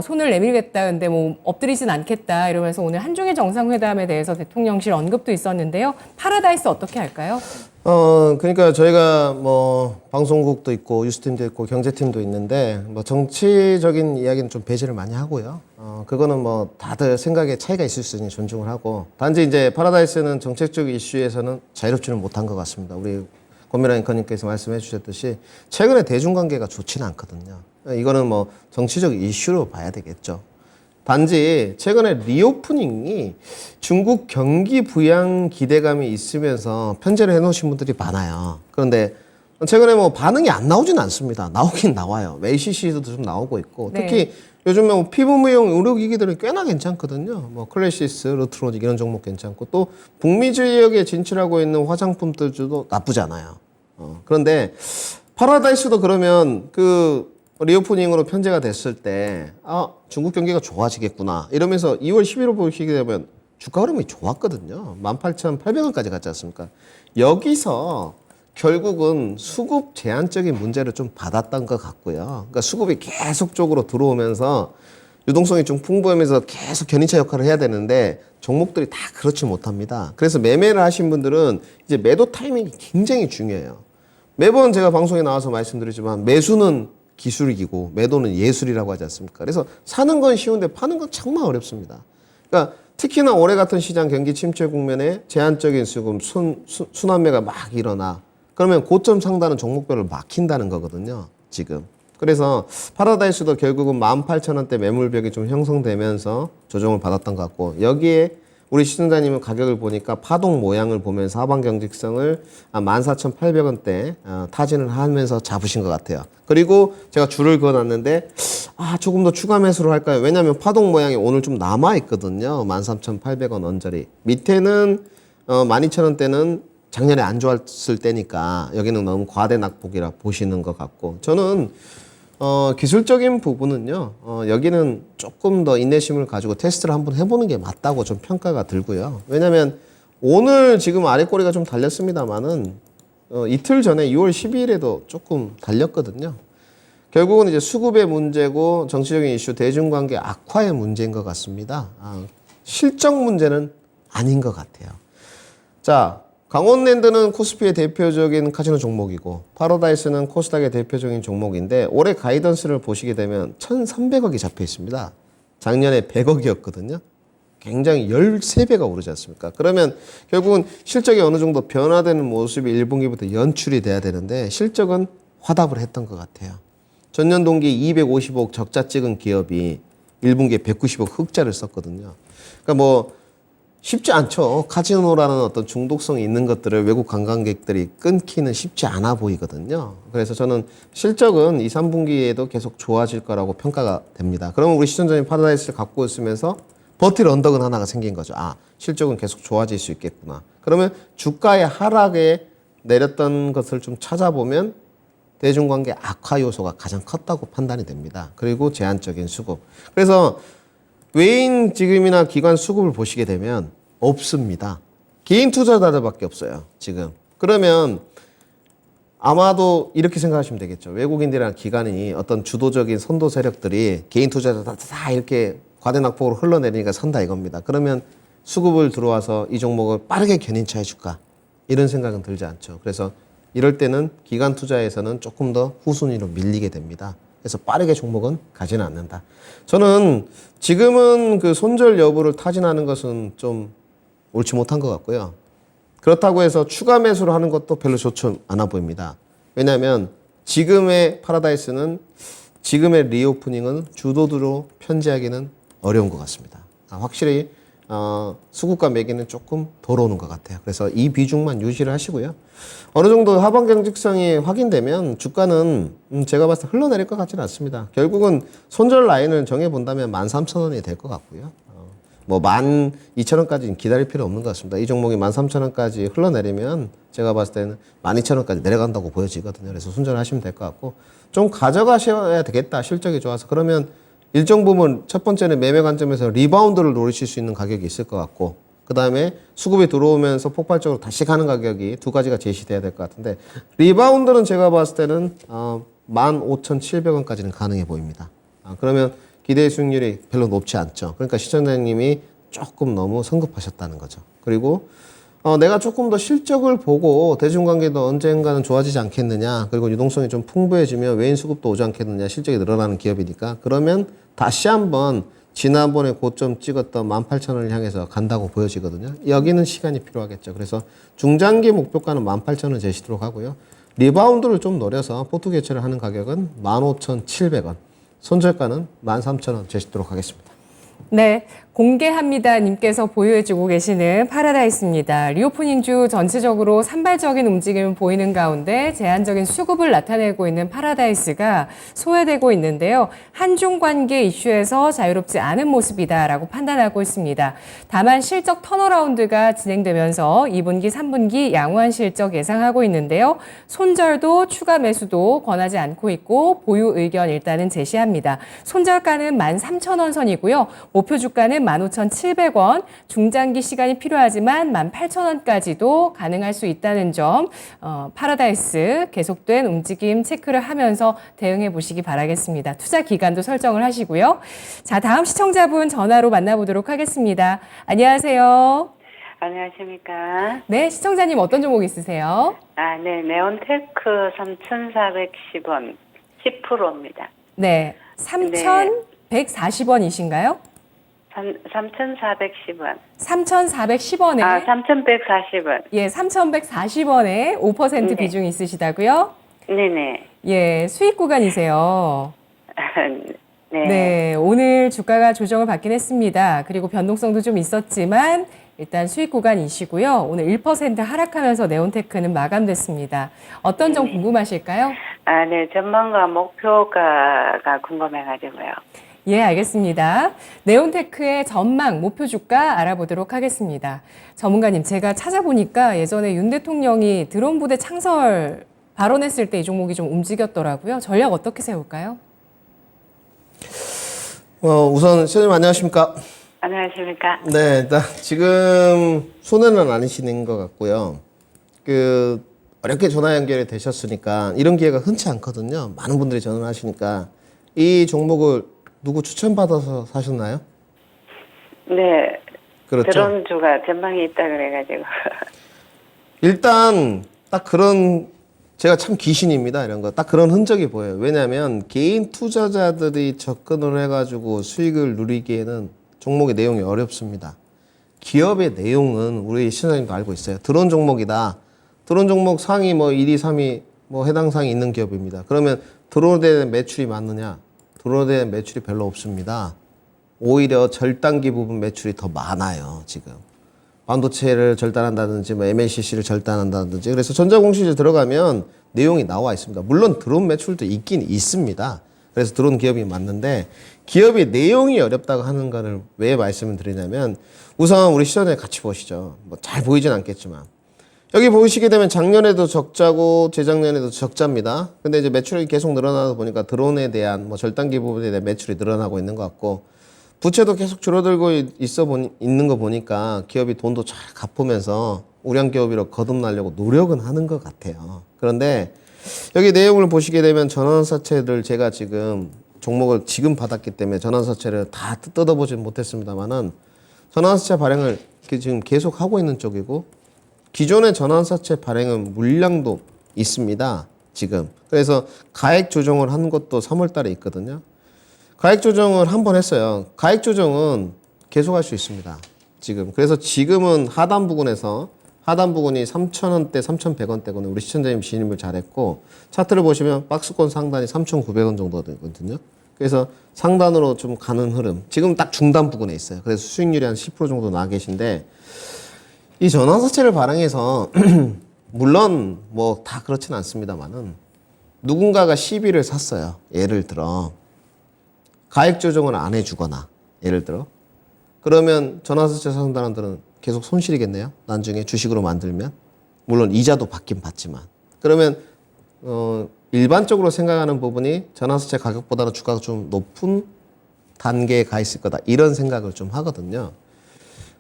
Speaker 1: 손을 내밀겠다, 근데 뭐 엎드리진 않겠다 이러면서 오늘 한중일 정상회담에 대해서 대통령실 언급도 있었는데요. 파라다이스 어떻게 할까요?
Speaker 3: 그러니까 저희가 뭐 방송국도 있고 뉴스팀도 있고 경제팀도 있는데 뭐 정치적인 이야기는 좀 배제를 많이 하고요. 그거는 뭐 다들 생각에 차이가 있을 수 있으니 존중을 하고 단지 이제 파라다이스는 정책적 이슈에서는 자유롭지는 못한 것 같습니다. 우리 권미라 앵커님께서 말씀해 주셨듯이 최근에 대중관계가 좋지는 않거든요. 이거는 뭐 정치적 이슈로 봐야 되겠죠. 단지 최근에 리오프닝이 중국 경기 부양 기대감이 있으면서 편제를 해놓으신 분들이 많아요. 그런데 최근에 뭐 반응이 안 나오진 않습니다. 나오긴 나와요. ACC도 좀 나오고 있고
Speaker 1: 네.
Speaker 3: 특히 요즘에 뭐 피부미용 의료기기들은 꽤나 괜찮거든요. 뭐 클래시스, 르트로닉 이런 종목 괜찮고 또 북미 지역에 진출하고 있는 화장품들도 나쁘지 않아요. 그런데 파라다이스도 그러면 그 리오프닝으로 편제가 됐을 때 중국 경기가 좋아지겠구나 이러면서 2월 11일 보시게 되면 주가 흐름이 좋았거든요. 18,800원까지 갔지 않습니까? 여기서 결국은 수급 제한적인 문제를 좀 받았던 것 같고요. 그러니까 수급이 계속적으로 들어오면서 유동성이 좀 풍부하면서 계속 견인차 역할을 해야 되는데 종목들이 다 그렇지 못합니다. 그래서 매매를 하신 분들은 이제 매도 타이밍이 굉장히 중요해요. 매번 제가 방송에 나와서 말씀드리지만 매수는 기술이고 매도는 예술이라고 하지 않습니까? 그래서 사는 건 쉬운데 파는 건 정말 어렵습니다. 그러니까 특히나 올해 같은 시장 경기 침체 국면에 제한적인 수급, 순환매가 막 일어나. 그러면 고점 상단은 종목별로 막힌다는 거거든요. 지금. 그래서 파라다이스도 결국은 18,000원대 매물벽이 좀 형성되면서 조정을 받았던 것 같고 여기에 우리 시청자님은 가격을 보니까 파동 모양을 보면서 하방 경직성을 14,800원대 타진을 하면서 잡으신 것 같아요. 그리고 제가 줄을 그어놨는데 조금 더 추가 매수를 할까요? 왜냐하면 파동 모양이 오늘 좀 남아있거든요. 13,800원 언저리. 밑에는 12,000원대는 작년에 안 좋았을 때니까 여기는 너무 과대 낙폭이라 보시는 것 같고 저는 기술적인 부분은요, 여기는 조금 더 인내심을 가지고 테스트를 한번 해보는 게 맞다고 좀 평가가 들고요. 왜냐면 오늘 지금 아래꼬리가 좀 달렸습니다만은, 이틀 전에 6월 12일에도 조금 달렸거든요. 결국은 이제 수급의 문제고 정치적인 이슈, 대중관계 악화의 문제인 것 같습니다. 실적 문제는 아닌 것 같아요. 자, 강원랜드는 코스피의 대표적인 카지노 종목이고 파라다이스는 코스닥의 대표적인 종목인데 올해 가이던스를 보시게 되면 1,300억이 잡혀 있습니다. 작년에 100억이었거든요. 굉장히 13배가 오르지 않습니까? 그러면 결국은 실적이 어느 정도 변화되는 모습이 1분기부터 연출이 돼야 되는데 실적은 화답을 했던 것 같아요. 전년 동기 255억 적자 찍은 기업이 1분기에 190억 흑자를 썼거든요. 그러니까 뭐 쉽지 않죠. 카지노라는 어떤 중독성이 있는 것들을 외국 관광객들이 끊기는 쉽지 않아 보이거든요. 그래서 저는 실적은 2, 3분기에도 계속 좋아질 거라고 평가가 됩니다. 그러면 우리 시청자님 파라다이스를 갖고 있으면서 버틸 언덕은 하나가 생긴 거죠. 실적은 계속 좋아질 수 있겠구나. 그러면 주가의 하락에 내렸던 것을 좀 찾아보면 대중관계 악화 요소가 가장 컸다고 판단이 됩니다. 그리고 제한적인 수급. 그래서 외인 지금이나 기관 수급을 보시게 되면 없습니다. 개인 투자자들밖에 없어요. 지금. 그러면 아마도 이렇게 생각하시면 되겠죠. 외국인들이랑 기관이 어떤 주도적인 선도 세력들이 개인 투자자들 다 이렇게 과대낙폭으로 흘러내리니까 산다 이겁니다. 그러면 수급을 들어와서 이 종목을 빠르게 견인차 해줄까? 이런 생각은 들지 않죠. 그래서 이럴 때는 기관 투자에서는 조금 더 후순위로 밀리게 됩니다. 그래서 빠르게 종목은 가지는 않는다. 저는 지금은 그 손절 여부를 타진하는 것은 좀 옳지 못한 것 같고요. 그렇다고 해서 추가 매수를 하는 것도 별로 좋지 않아 보입니다. 왜냐하면 지금의 파라다이스는 지금의 리오프닝은 주도주로 편제하기는 어려운 것 같습니다. 확실히 수급과 매기는 조금 덜 오는 것 같아요. 그래서 이 비중만 유지를 하시고요. 어느 정도 하방 경직성이 확인되면 주가는 제가 봤을 때 흘러내릴 것 같지는 않습니다. 결국은 손절 라인을 정해본다면 13,000원이 될 것 같고요. 뭐 12,000원까지는 기다릴 필요 없는 것 같습니다. 이 종목이 13,000원까지 흘러내리면 제가 봤을 때는 12,000원까지 내려간다고 보여지거든요. 그래서 손절하시면 될 것 같고 좀 가져가셔야 되겠다. 실적이 좋아서. 그러면 일정 부분 첫 번째는 매매 관점에서 리바운드를 노리실 수 있는 가격이 있을 것 같고 그 다음에 수급이 들어오면서 폭발적으로 다시 가는 가격이 두 가지가 제시돼야 될 것 같은데 리바운드는 제가 봤을 때는 15,700원까지는 가능해 보입니다. 그러면 기대 수익률이 별로 높지 않죠. 그러니까 시청자님이 조금 너무 성급하셨다는 거죠. 그리고 내가 조금 더 실적을 보고 대중관계도 언젠가는 좋아지지 않겠느냐, 그리고 유동성이 좀 풍부해지면 외인 수급도 오지 않겠느냐, 실적이 늘어나는 기업이니까 그러면 다시 한번 지난번에 고점 찍었던 18,000원을 향해서 간다고 보여지거든요. 여기는 시간이 필요하겠죠. 그래서 중장기 목표가는 18,000원 제시도록 하고요. 리바운드를 좀 노려서 포트 개체를 하는 가격은 15,700원, 손절가는 13,000원 제시도록 하겠습니다.
Speaker 1: 네, 공개합니다 님께서 보유해주고 계시는 파라다이스입니다. 리오프닝 주 전체적으로 산발적인 움직임을 보이는 가운데 제한적인 수급을 나타내고 있는 파라다이스가 소외되고 있는데요. 한중 관계 이슈에서 자유롭지 않은 모습이다라고 판단하고 있습니다. 다만 실적 턴어라운드가 진행되면서 2분기, 3분기 양호한 실적 예상하고 있는데요. 손절도 추가 매수도 권하지 않고 있고 보유 의견 일단은 제시합니다. 손절가는 13,000원 선이고요. 목표 주가는 15,700원, 중장기 시간이 필요하지만 18,000원까지도 가능할 수 있다는 점, 파라다이스 계속된 움직임 체크를 하면서 대응해 보시기 바라겠습니다. 투자 기간도 설정을 하시고요. 자, 다음 시청자분 전화로 만나보도록 하겠습니다. 안녕하세요.
Speaker 4: 안녕하십니까.
Speaker 1: 네, 시청자님 어떤 종목 있으세요?
Speaker 4: 네, 네온테크 3,410원, 10%입니다.
Speaker 1: 네, 3,140원이신가요?
Speaker 4: 3,410원.
Speaker 1: 3,410원에
Speaker 4: 3,140원.
Speaker 1: 예, 3,140원에 5%
Speaker 4: 네.
Speaker 1: 비중이 있으시다고요?
Speaker 4: 네네.
Speaker 1: 예, 수익 구간이세요.
Speaker 4: 네.
Speaker 1: 네, 오늘 주가가 조정을 받긴 했습니다. 그리고 변동성도 좀 있었지만 일단 수익 구간이시고요. 오늘 1% 하락하면서 네온테크는 마감됐습니다. 어떤 점 궁금하실까요?
Speaker 4: 네, 전망과 목표가가 궁금해가지고요.
Speaker 1: 예, 알겠습니다. 네온테크의 전망, 목표 주가 알아보도록 하겠습니다. 전문가님, 제가 찾아보니까 예전에 윤 대통령이 드론 부대 창설 발언했을 때 이 종목이 좀 움직였더라고요. 전략 어떻게 세울까요?
Speaker 3: 우선 시청자님 안녕하십니까?
Speaker 4: 안녕하십니까.
Speaker 3: 네, 일단 지금 손해는 아니시는 것 같고요. 어렵게 전화 연결이 되셨으니까 이런 기회가 흔치 않거든요. 많은 분들이 전화를 하시니까 이 종목을 누구 추천받아서 사셨나요?
Speaker 4: 네.
Speaker 3: 그렇죠.
Speaker 4: 드론주가 전망이 있다 그래가지고.
Speaker 3: 일단 딱 그런, 제가 참 귀신입니다. 이런 거. 딱 그런 흔적이 보여요. 왜냐하면 개인 투자자들이 접근을 해가지고 수익을 누리기에는 종목의 내용이 어렵습니다. 기업의 내용은 우리 시청자님도 알고 있어요. 드론 종목이다. 드론 종목 상위 1위, 3위 해당 상위 있는 기업입니다. 그러면 드론에 대한 매출이 많느냐? 드론에 대한 매출이 별로 없습니다. 오히려 절단기 부분 매출이 더 많아요, 지금. 반도체를 절단한다든지, MLCC를 절단한다든지. 그래서 전자공시지에 들어가면 내용이 나와 있습니다. 물론 드론 매출도 있긴 있습니다. 그래서 드론 기업이 맞는데, 기업의 내용이 어렵다고 하는 거를 왜 말씀을 드리냐면, 우선 우리 시선에 같이 보시죠. 잘 보이진 않겠지만. 여기 보시게 되면 작년에도 적자고 재작년에도 적자입니다. 근데 이제 매출이 계속 늘어나다 보니까 드론에 대한 절단기 부분에 대한 매출이 늘어나고 있는 것 같고, 부채도 계속 줄어들고 있는 거 보니까 기업이 돈도 잘 갚으면서 우량 기업으로 거듭나려고 노력은 하는 것 같아요. 그런데 여기 내용을 보시게 되면 전환사채를 제가 지금 종목을 지금 받았기 때문에 전환사채를 다 뜯어보진 못했습니다만은 전환사채 발행을 지금 계속 하고 있는 쪽이고, 기존의 전환사채 발행은 물량도 있습니다. 지금. 그래서 가액 조정을 한 것도 3월 달에 있거든요. 가액 조정을 한 번 했어요. 가액 조정은 계속할 수 있습니다. 지금. 그래서 지금은 하단 부근에서 하단 부근이 3,000원대, 3,100원대거든요. 우리 시청자님 진입을 잘했고, 차트를 보시면 박스권 상단이 3,900원 정도 되거든요. 그래서 상단으로 좀 가는 흐름. 지금 딱 중단 부근에 있어요. 그래서 수익률이 한 10% 정도 나 계신데, 이 전환사채를 발행해서 물론 다 그렇진 않습니다만은 누군가가 시비를 샀어요. 예를 들어 가액 조정을 안 해주거나, 예를 들어 그러면 전환사채 사는 사람들은 계속 손실이겠네요. 나중에 주식으로 만들면. 물론 이자도 받긴 받지만. 그러면 일반적으로 생각하는 부분이 전환사채 가격보다는 주가가 좀 높은 단계에 가 있을 거다, 이런 생각을 좀 하거든요.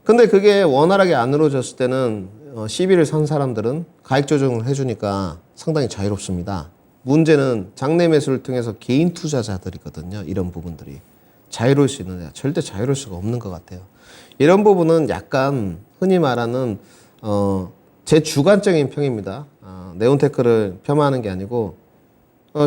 Speaker 3: 근데 그게 원활하게 안 이루어졌을 때는 시비를 선 사람들은 가액 조정을 해주니까 상당히 자유롭습니다. 문제는 장내 매수를 통해서 개인 투자자들이거든요. 이런 부분들이. 자유로울 수 있느냐? 절대 자유로울 수가 없는 것 같아요. 이런 부분은 약간 흔히 말하는 제 주관적인 평입니다. 네온테크를 폄하하는 게 아니고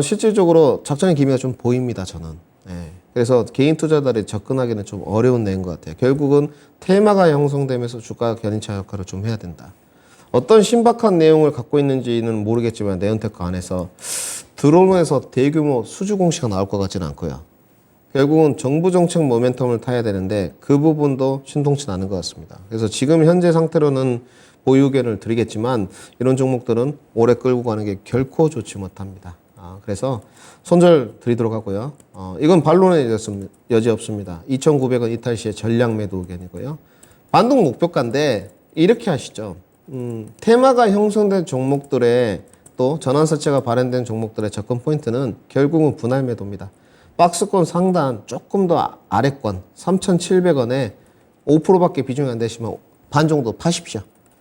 Speaker 3: 실질적으로 작전의 기미가 좀 보입니다. 저는. 예. 그래서 개인 투자자들이 접근하기는 좀 어려운 내용인 것 같아요. 결국은 테마가 형성되면서 주가 견인차 역할을 좀 해야 된다. 어떤 신박한 내용을 갖고 있는지는 모르겠지만 네온테크 안에서 드론에서 대규모 수주 공시가 나올 것 같지는 않고요. 결국은 정부 정책 모멘텀을 타야 되는데 그 부분도 신통치 않은 것 같습니다. 그래서 지금 현재 상태로는 보유 의견을 드리겠지만 이런 종목들은 오래 끌고 가는 게 결코 좋지 못합니다. 그래서 손절 드리도록 하고요. 이건 반론의 여지 없습니다. 2,900원 이탈 시에 전량 매도 의견이고요. 반등 목표가인데 이렇게 하시죠. 테마가 형성된 종목들의 또 전환사채가 발행된 종목들의 접근 포인트는 결국은 분할 매도입니다. 박스권 상단 조금 더 아래권 3,700원에 5%밖에 비중이 안 되시면 반 정도 파십시오.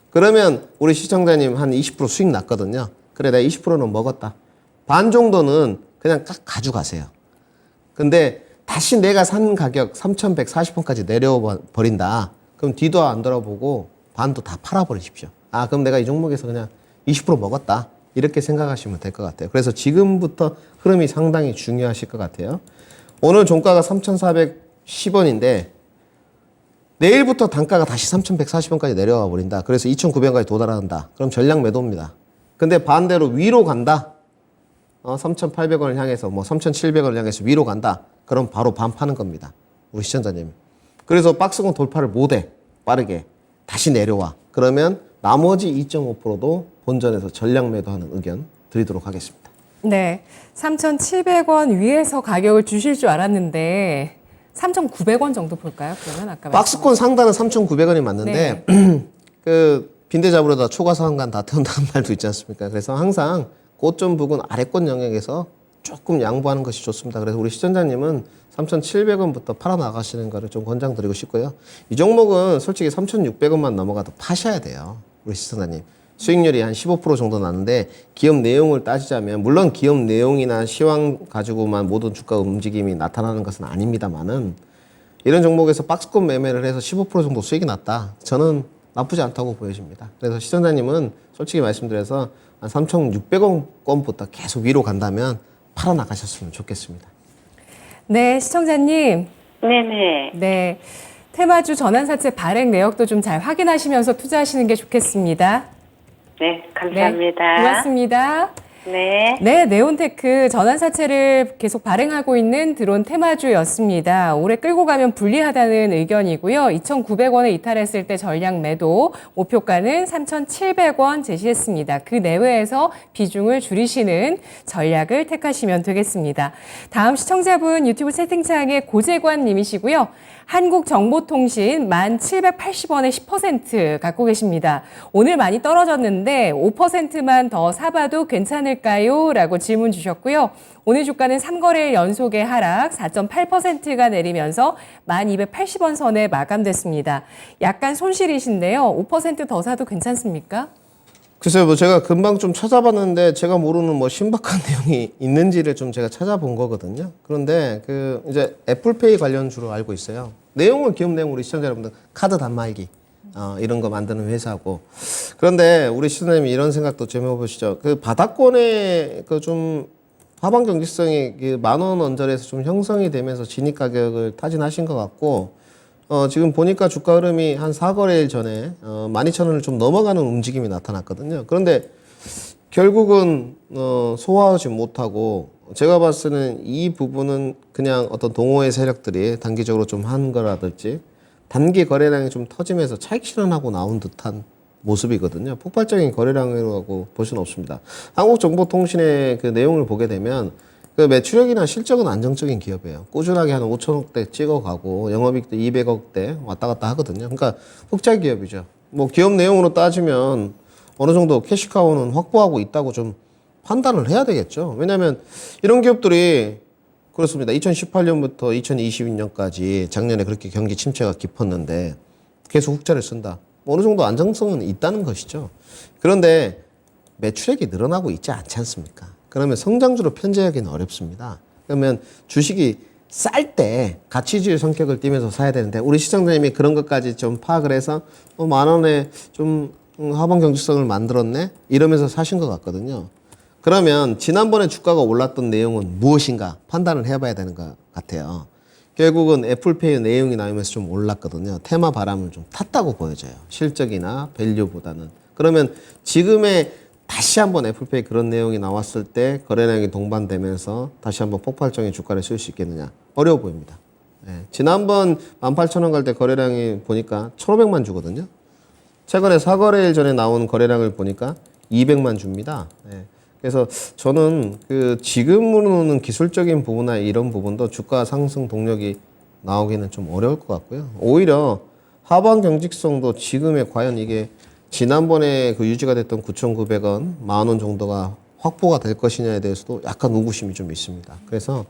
Speaker 3: 그러면 우리 시청자님 한 20% 수익 났거든요. 그래 내가 20%는 먹었다. 반 정도는 그냥 딱 가져가세요. 근데 다시 내가 산 가격 3,140원까지 내려버린다. 그럼 뒤도 안 돌아보고 반도 다 팔아버리십시오. 그럼 내가 이 종목에서 그냥 20% 먹었다. 이렇게 생각하시면 될 것 같아요. 그래서 지금부터 흐름이 상당히 중요하실 것 같아요. 오늘 종가가 3,410원인데 내일부터 단가가 다시 3,140원까지 내려와 버린다. 그래서 2,900원까지 도달한다. 그럼 전량 매도입니다. 근데 반대로 위로 간다. 3,800원을 향해서 3,700원을 향해서 위로 간다. 그럼 바로 반 파는 겁니다. 우리 시청자님. 그래서 박스권 돌파를 못해. 빠르게. 다시 내려와. 그러면 나머지 2.5%도 본전에서 전량 매도하는 의견 드리도록 하겠습니다.
Speaker 1: 네. 3,700원 위에서 가격을 주실 줄 알았는데 3,900원 정도 볼까요? 그러면 아까
Speaker 3: 박스권 상단은 3,900원이 맞는데 그 빈대 잡으려다 초과 상간 다 태운다는 말도 있지 않습니까? 그래서 항상 고점 부근 아래권 영역에서 조금 양보하는 것이 좋습니다. 그래서 우리 시청자님은 3,700원부터 팔아 나가시는 거를 좀 권장드리고 싶고요. 이 종목은 솔직히 3,600원만 넘어가도 파셔야 돼요. 우리 시청자님. 수익률이 한 15% 정도 나는데 기업 내용을 따지자면 물론 기업 내용이나 시황 가지고만 모든 주가 움직임이 나타나는 것은 아닙니다만은 이런 종목에서 박스권 매매를 해서 15% 정도 수익이 났다. 저는 나쁘지 않다고 보여집니다. 그래서 시청자님은 솔직히 말씀드려서 한 3,600원권부터 계속 위로 간다면 팔아 나가셨으면 좋겠습니다.
Speaker 1: 네, 시청자님.
Speaker 4: 네네.
Speaker 1: 네. 테마주 전환사채 발행 내역도 좀 잘 확인하시면서 투자하시는 게 좋겠습니다.
Speaker 4: 네, 감사합니다.
Speaker 1: 네, 고맙습니다.
Speaker 4: 네.
Speaker 1: 네, 네온테크 전환사채를 계속 발행하고 있는 드론 테마주였습니다. 올해 끌고 가면 불리하다는 의견이고요. 2,900원에 이탈했을 때 전량 매도, 목표가는 3,700원 제시했습니다. 그 내외에서 비중을 줄이시는 전략을 택하시면 되겠습니다. 다음 시청자분 유튜브 채팅창에 고재관 님이시고요. 한국정보통신 1,780원에 10% 갖고 계십니다. 오늘 많이 떨어졌는데 5%만 더 사봐도 괜찮을까요? 라고 질문 주셨고요. 오늘 주가는 3거래일 연속의 하락 4.8%가 내리면서 1,280원 선에 마감됐습니다. 약간 손실이신데요. 5%더 사도 괜찮습니까?
Speaker 3: 글쎄요, 제가 금방 좀 찾아봤는데 제가 모르는 신박한 내용이 있는지를 좀 제가 찾아본 거거든요. 그런데 이제 애플페이 관련주로 알고 있어요. 내용은 기업 내용 우리 시청자 여러분들 카드 단말기 이런 거 만드는 회사고. 그런데 우리 시청자님이 이런 생각도 좀 해보시죠. 바닥권에 좀 하방 경직성이 10,000원 언저리에서 좀 형성이 되면서 진입 가격을 타진하신 것 같고. 지금 보니까 주가 흐름이 한 4거래일 전에 12,000원을 좀 넘어가는 움직임이 나타났거든요. 그런데 결국은 소화하지 못하고 제가 봤을 때는 이 부분은 그냥 어떤 동호회 세력들이 단기적으로 좀 한 거라든지 단기 거래량이 좀 터지면서 차익 실현하고 나온 듯한 모습이거든요. 폭발적인 거래량이라고 볼 수는 없습니다. 한국정보통신의 그 내용을 보게 되면 매출액이나 실적은 안정적인 기업이에요. 꾸준하게 한 5천억대 찍어가고 영업이익도 200억대 왔다 갔다 하거든요. 그러니까 흑자 기업이죠. 기업 내용으로 따지면 어느 정도 캐시카우는 확보하고 있다고 좀 판단을 해야 되겠죠. 왜냐하면 이런 기업들이 그렇습니다. 2018년부터 2022년까지 작년에 그렇게 경기 침체가 깊었는데 계속 흑자를 쓴다. 어느 정도 안정성은 있다는 것이죠. 그런데 매출액이 늘어나고 있지 않지 않습니까? 그러면 성장주로 편제하기는 어렵습니다. 그러면 주식이 쌀 때 가치주의 성격을 띠면서 사야 되는데 우리 시청자님이 그런 것까지 좀 파악을 해서 10,000원에 좀 하방 경직성을 만들었네? 이러면서 사신 것 같거든요. 그러면 지난번에 주가가 올랐던 내용은 무엇인가 판단을 해봐야 되는 것 같아요. 결국은 애플페이 내용이 나오면서 좀 올랐거든요. 테마 바람을 좀 탔다고 보여져요. 실적이나 밸류보다는. 그러면 지금의 다시 한번 애플페이 그런 내용이 나왔을 때 거래량이 동반되면서 다시 한번 폭발적인 주가를 쓸 수 있겠느냐? 어려워 보입니다. 예. 지난번 18,000원 갈 때 거래량이 보니까 1,500만 주거든요. 최근에 4거래일 전에 나온 거래량을 보니까 200만 줍니다. 예. 그래서 저는 그 지금으로는 기술적인 부분이나 이런 부분도 주가 상승 동력이 나오기는 좀 어려울 것 같고요. 오히려 하방 경직성도 지금에 과연 이게 지난번에 그 유지가 됐던 9,900원, 10,000원 정도가 확보가 될 것이냐에 대해서도 약간 의구심이 좀 있습니다. 그래서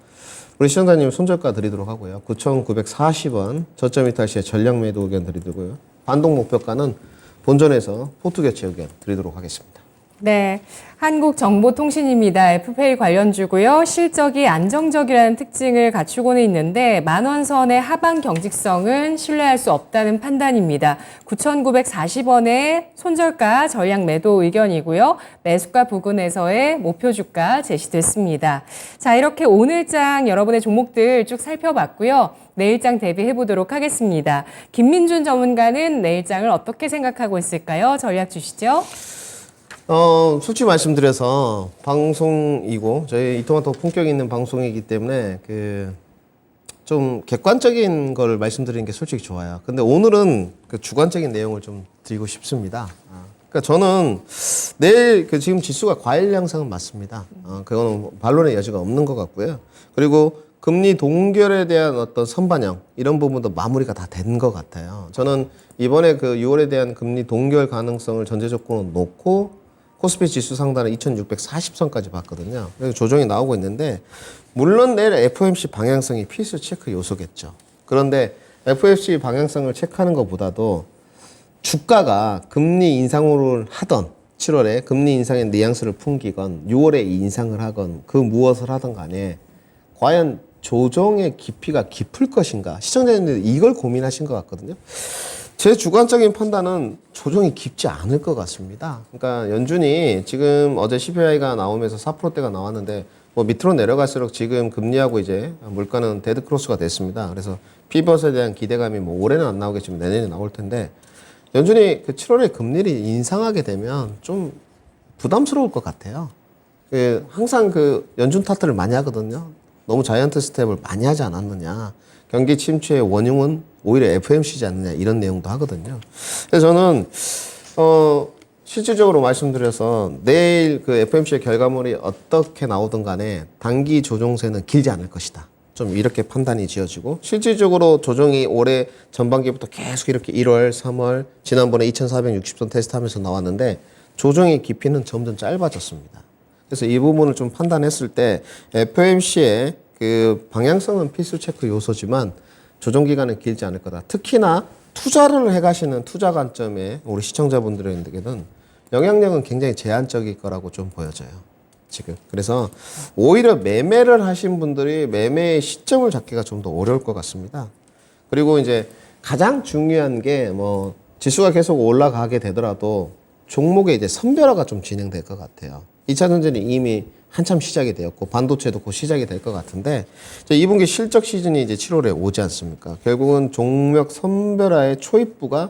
Speaker 3: 우리 시청자님 손절가 드리도록 하고요. 9,940원 저점 이탈 시에 전량 매도 의견 드리고요. 반동 목표가는 본전에서 포트 교체 의견 드리도록 하겠습니다.
Speaker 1: 네, 한국정보통신입니다. FPA 관련주고요. 실적이 안정적이라는 특징을 갖추고는 있는데 10,000원 선의 하방 경직성은 신뢰할 수 없다는 판단입니다. 9,940원의 손절가 전량 매도 의견이고요. 매수가 부근에서의 목표 주가 제시됐습니다. 자, 이렇게 오늘장 여러분의 종목들 쭉 살펴봤고요. 내일장 대비해 보도록 하겠습니다. 김민준 전문가는 내일장을 어떻게 생각하고 있을까요? 전략 주시죠.
Speaker 3: 솔직히 말씀드려서 방송이고 저희 이토마토 품격 있는 방송이기 때문에 좀 객관적인 걸 말씀드리는 게 솔직히 좋아요. 근데 오늘은 그 주관적인 내용을 좀 드리고 싶습니다. 그러니까 저는 내일 지금 지수가 과일 양상은 맞습니다. 그거는 반론의 여지가 없는 것 같고요. 그리고 금리 동결에 대한 어떤 선반영 이런 부분도 마무리가 다 된 것 같아요. 저는 이번에 그 6월에 대한 금리 동결 가능성을 전제 조건으로 놓고 코스피 지수 상단은 2640선까지 봤거든요. 그래서 조정이 나오고 있는데 물론 내일 FOMC 방향성이 필수 체크 요소겠죠. 그런데 FOMC 방향성을 체크하는 것보다도 주가가 금리 인상을 하던 7월에 금리 인상의 뉘앙스를 풍기건 6월에 인상을 하건 그 무엇을 하던 간에 과연 조정의 깊이가 깊을 것인가 시청자님들 이걸 고민하신 것 같거든요. 제 주관적인 판단은 조정이 깊지 않을 것 같습니다. 그러니까 연준이 지금 어제 CPI가 나오면서 4%대가 나왔는데 뭐 밑으로 내려갈수록 지금 금리하고 이제 물가는 데드 크로스가 됐습니다. 그래서 피벗에 대한 기대감이 뭐 올해는 안 나오겠지만 내년에 나올 텐데 연준이 그 7월에 금리를 인상하게 되면 좀 부담스러울 것 같아요. 항상 그 연준 탓들을 많이 하거든요. 너무 자이언트 스텝을 많이 하지 않았느냐. 경기 침체의 원흉은 오히려 FOMC지 않느냐 이런 내용도 하거든요. 그래서 저는 실질적으로 말씀드려서 내일 그 FOMC의 결과물이 어떻게 나오든 간에 단기 조정세는 길지 않을 것이다. 좀 이렇게 판단이 지어지고 실질적으로 조정이 올해 전반기부터 계속 이렇게 1월, 3월 지난번에 2460선 테스트하면서 나왔는데 조정의 깊이는 점점 짧아졌습니다. 그래서 이 부분을 좀 판단했을 때 FOMC의 그 방향성은 필수 체크 요소지만 조정 기간은 길지 않을 거다. 특히나 투자를 해가시는 투자 관점에 우리 시청자분들에게는 영향력은 굉장히 제한적일 거라고 좀 보여져요. 지금. 그래서 오히려 매매를 하신 분들이 매매의 시점을 잡기가 좀 더 어려울 것 같습니다. 그리고 이제 가장 중요한 게 뭐 지수가 계속 올라가게 되더라도 종목의 이제 선별화가 좀 진행될 것 같아요. 2차 전지는 이미 한참 시작이 되었고 반도체도 곧 시작이 될 것 같은데 2분기 실적 시즌이 이제 7월에 오지 않습니까? 결국은 종목 선별화의 초입부가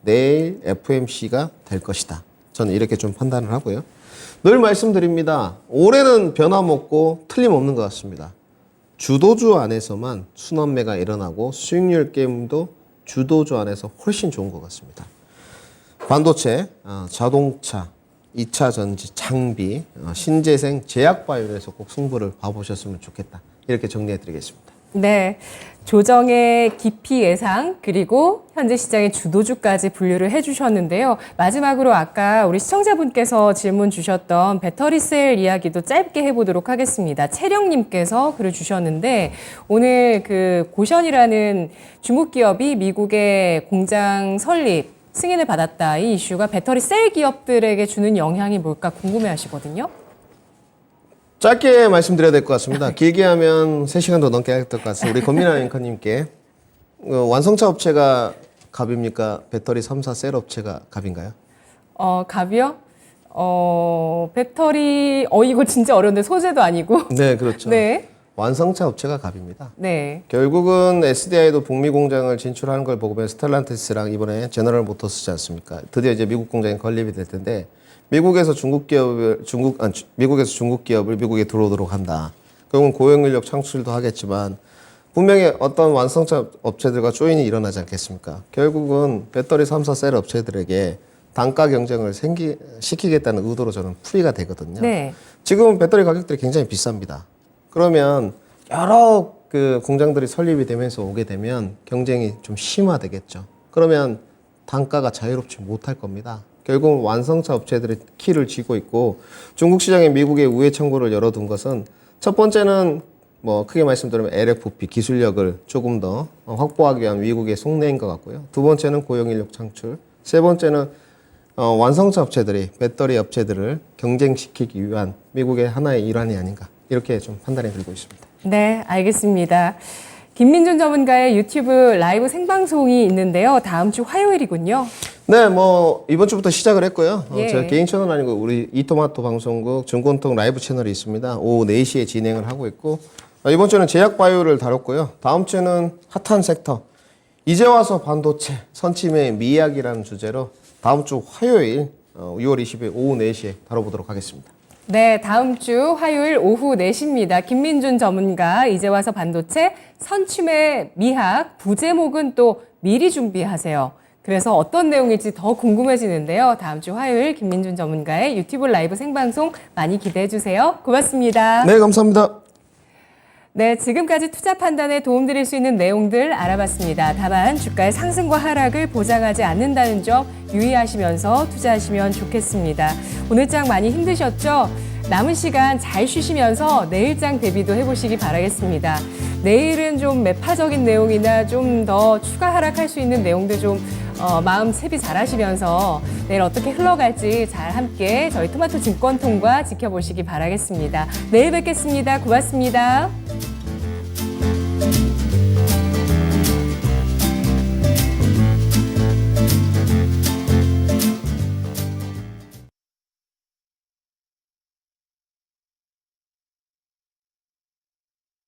Speaker 3: 내일 FOMC가 될 것이다. 저는 이렇게 좀 판단을 하고요. 늘 말씀드립니다. 올해는 변함없고 틀림없는 것 같습니다. 주도주 안에서만 순환매가 일어나고 수익률 게임도 주도주 안에서 훨씬 좋은 것 같습니다. 반도체, 자동차, 2차 전지, 장비, 신재생, 제약바이오에서 꼭 승부를 봐보셨으면 좋겠다. 이렇게 정리해드리겠습니다.
Speaker 1: 네. 조정의 깊이 예상 그리고 현재 시장의 주도주까지 분류를 해주셨는데요. 마지막으로 아까 우리 시청자분께서 질문 주셨던 배터리셀 이야기도 짧게 해보도록 하겠습니다. 채령님께서 글을 주셨는데 오늘 그 고션이라는 중국 기업이 미국의 공장 설립 승인을 받았다. 이 이슈가 배터리셀 기업들에게 주는 영향이 뭘까 궁금해하시거든요.
Speaker 3: 짧게 말씀드려야 될 것 같습니다. 길게 하면 3시간도 넘게 할 것 같습니다. 우리 권민아 앵커님께 완성차 업체가 갑입니까? 배터리 3사 셀 업체가 갑인가요?
Speaker 1: 갑이요? 배터리, 이거 진짜 어려운데 소재도 아니고.
Speaker 3: 네, 그렇죠.
Speaker 1: 네.
Speaker 3: 완성차 업체가 갑입니다.
Speaker 1: 네.
Speaker 3: 결국은 SDI도 북미 공장을 진출하는 걸 보고 스텔란티스랑 이번에 제너럴 모터스지 않습니까? 드디어 이제 미국 공장에 건립이 될 텐데 미국에서 중국 기업을 미국에 들어오도록 한다. 결국은 고용 인력 창출도 하겠지만 분명히 어떤 완성차 업체들과 조인이 일어나지 않겠습니까? 결국은 배터리 3사 셀 업체들에게 단가 경쟁을 시키겠다는 의도로 저는 풀이가 되거든요.
Speaker 1: 네.
Speaker 3: 지금 배터리 가격들이 굉장히 비쌉니다. 그러면 여러 그 공장들이 설립이 되면서 오게 되면 경쟁이 좀 심화되겠죠. 그러면 단가가 자유롭지 못할 겁니다. 결국 완성차 업체들이 키를 쥐고 있고 중국 시장에 미국의 우회 창구를 열어둔 것은 첫 번째는 뭐 크게 말씀드리면 LFP 기술력을 조금 더 확보하기 위한 미국의 속내인 것 같고요. 두 번째는 고용인력 창출. 세 번째는 완성차 업체들이 배터리 업체들을 경쟁시키기 위한 미국의 하나의 일환이 아닌가 이렇게 좀 판단이 들고 있습니다.
Speaker 1: 네, 알겠습니다. 김민준 전문가의 유튜브 라이브 생방송이 있는데요. 다음 주 화요일이군요.
Speaker 3: 네, 뭐 이번 주부터 시작을 했고요.
Speaker 1: 예.
Speaker 3: 제 개인 채널 아니고 우리 이토마토 방송국 증권통 라이브 채널이 있습니다. 오후 4시에 진행을 하고 있고 이번 주는 제약 바이오를 다뤘고요. 다음 주는 핫한 섹터 이제 와서 반도체 선침의 미학이라는 주제로 다음 주 화요일 6월 20일 오후 4시에 다뤄보도록 하겠습니다.
Speaker 1: 네, 다음 주 화요일 오후 4시입니다. 김민준 전문가, 이제 와서 반도체, 선취매 미학, 부제목은 또 미리 준비하세요. 그래서 어떤 내용일지 더 궁금해지는데요. 다음 주 화요일 김민준 전문가의 유튜브 라이브 생방송 많이 기대해 주세요. 고맙습니다.
Speaker 3: 네, 감사합니다.
Speaker 1: 네, 지금까지 투자 판단에 도움드릴 수 있는 내용들 알아봤습니다. 다만 주가의 상승과 하락을 보장하지 않는다는 점 유의하시면서 투자하시면 좋겠습니다. 오늘 장 많이 힘드셨죠? 남은 시간 잘 쉬시면서 내일 장 대비도 해보시기 바라겠습니다. 내일은 좀 매파적인 내용이나 좀 더 추가 하락할 수 있는 내용들 좀 마음 채비 잘 하시면서 내일 어떻게 흘러갈지 잘 함께 저희 토마토 증권통과 지켜보시기 바라겠습니다. 내일 뵙겠습니다. 고맙습니다.